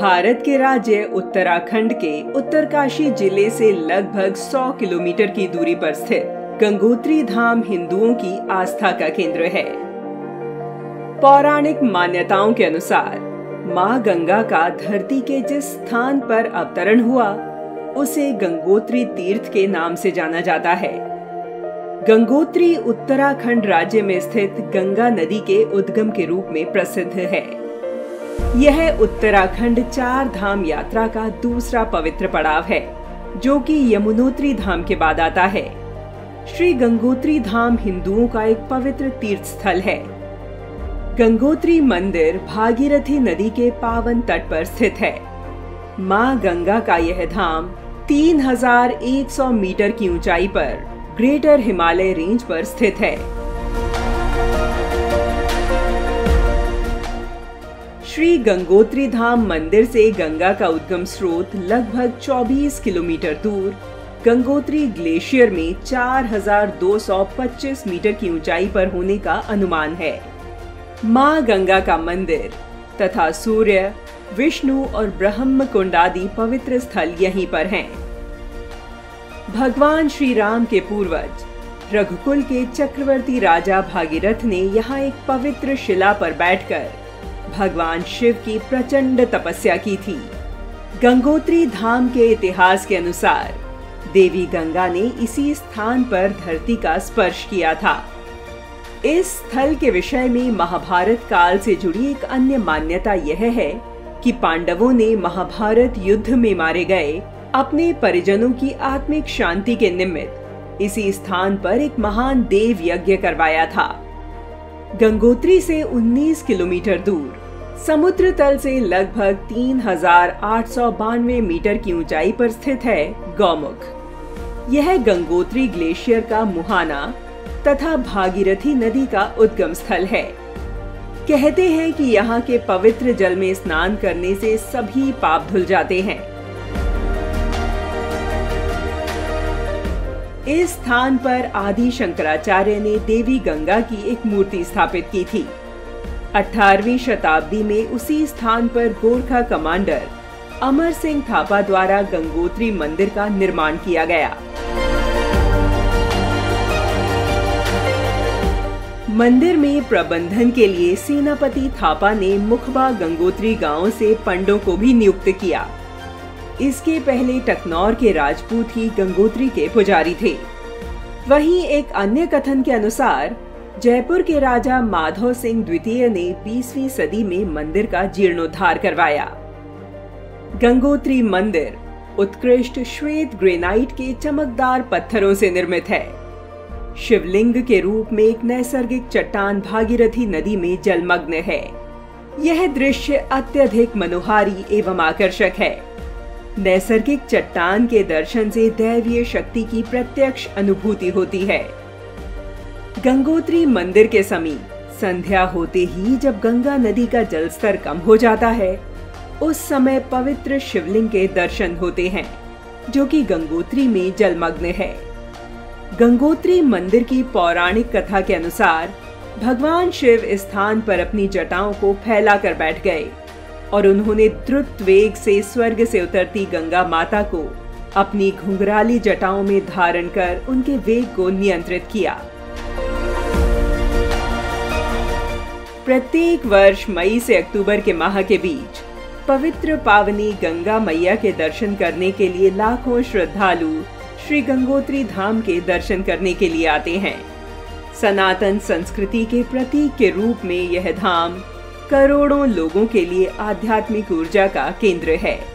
भारत के राज्य उत्तराखंड के उत्तरकाशी जिले से लगभग 100 किलोमीटर की दूरी पर स्थित गंगोत्री धाम हिंदुओं की आस्था का केंद्र है। पौराणिक मान्यताओं के अनुसार मां गंगा का धरती के जिस स्थान पर अवतरण हुआ उसे गंगोत्री तीर्थ के नाम से जाना जाता है। गंगोत्री उत्तराखंड राज्य में स्थित गंगा नदी के उद्गम के रूप में प्रसिद्ध है। यह उत्तराखंड 4 धाम यात्रा का दूसरा पवित्र पड़ाव है, जो कि यमुनोत्री धाम के बाद आता है। श्री गंगोत्री धाम हिंदुओं का एक पवित्र तीर्थ स्थल है। गंगोत्री मंदिर भागीरथी नदी के पावन तट पर स्थित है। मां गंगा का यह धाम 3100 मीटर की ऊंचाई पर ग्रेटर हिमालय रेंज पर स्थित है। श्री गंगोत्री धाम मंदिर से गंगा का उद्गम स्रोत लगभग 24 किलोमीटर दूर गंगोत्री ग्लेशियर में 4225 मीटर की ऊंचाई पर होने का अनुमान है। मां गंगा का मंदिर तथा सूर्य, विष्णु और ब्रह्म कुंड आदि पवित्र स्थल यहीं पर हैं। भगवान श्री राम के पूर्वज रघुकुल के चक्रवर्ती राजा भागीरथ ने यहाँ एक पवित्र शिला पर बैठकर भगवान शिव की प्रचंड तपस्या की थी। गंगोत्री धाम के इतिहास के अनुसार देवी गंगा ने इसी स्थान पर धरती का स्पर्श किया था। इस स्थल के विषय में महाभारत काल से जुड़ी एक अन्य मान्यता यह है कि पांडवों ने महाभारत युद्ध में मारे गए अपने परिजनों की आत्मिक शांति के निमित्त इसी स्थान पर एक महान देव यज्ञ करवाया था। गंगोत्री से 19 किलोमीटर दूर समुद्र तल से लगभग 3892 मीटर की ऊंचाई पर स्थित है गौमुख। यह गंगोत्री ग्लेशियर का मुहाना तथा भागीरथी नदी का उद्गम स्थल है। कहते हैं कि यहाँ के पवित्र जल में स्नान करने से सभी पाप धुल जाते हैं। इस स्थान पर आदि शंकराचार्य ने देवी गंगा की एक मूर्ति स्थापित की थी। 18वीं शताब्दी में उसी स्थान पर गोरखा कमांडर अमर सिंह थापा द्वारा गंगोत्री मंदिर का निर्माण किया गया। मंदिर में प्रबंधन के लिए सेनापति थापा ने मुखबा गंगोत्री गांव से पंडों को भी नियुक्त किया। इसके पहले टकनौर के राजपूत ही गंगोत्री के पुजारी थे। वहीं एक अन्य कथन के अनुसार जयपुर के राजा माधव सिंह द्वितीय ने 20वीं सदी में मंदिर का जीर्णोद्धार करवाया। गंगोत्री मंदिर उत्कृष्ट श्वेत ग्रेनाइट के चमकदार पत्थरों से निर्मित है। शिवलिंग के रूप में एक नैसर्गिक चट्टान भागीरथी नदी में जलमग्न है। यह दृश्य अत्यधिक मनोहारी एवं आकर्षक है। नैसर्गिक चट्टान के दर्शन से दैवीय शक्ति की प्रत्यक्ष अनुभूति होती है। गंगोत्री मंदिर के समीप संध्या होते ही जब गंगा नदी का जलस्तर कम हो जाता है, उस समय पवित्र शिवलिंग के दर्शन होते हैं, जो कि गंगोत्री में जलमग्न है। गंगोत्री मंदिर की पौराणिक कथा के अनुसार भगवान शिव इस स्थान पर अपनी जटाओं को फैलाकर बैठ गए और उन्होंने द्रुत वेग से स्वर्ग से उतरती गंगा माता को अपनी घुंघराली जटाओं में धारण कर उनके वेग को नियंत्रित किया। प्रत्येक वर्ष मई से अक्टूबर के माह के बीच पवित्र पावनी गंगा मैया के दर्शन करने के लिए लाखों श्रद्धालु श्री गंगोत्री धाम के दर्शन करने के लिए आते हैं। सनातन संस्कृति के प्रतीक के रूप में यह धाम करोड़ों लोगों के लिए आध्यात्मिक ऊर्जा का केंद्र है।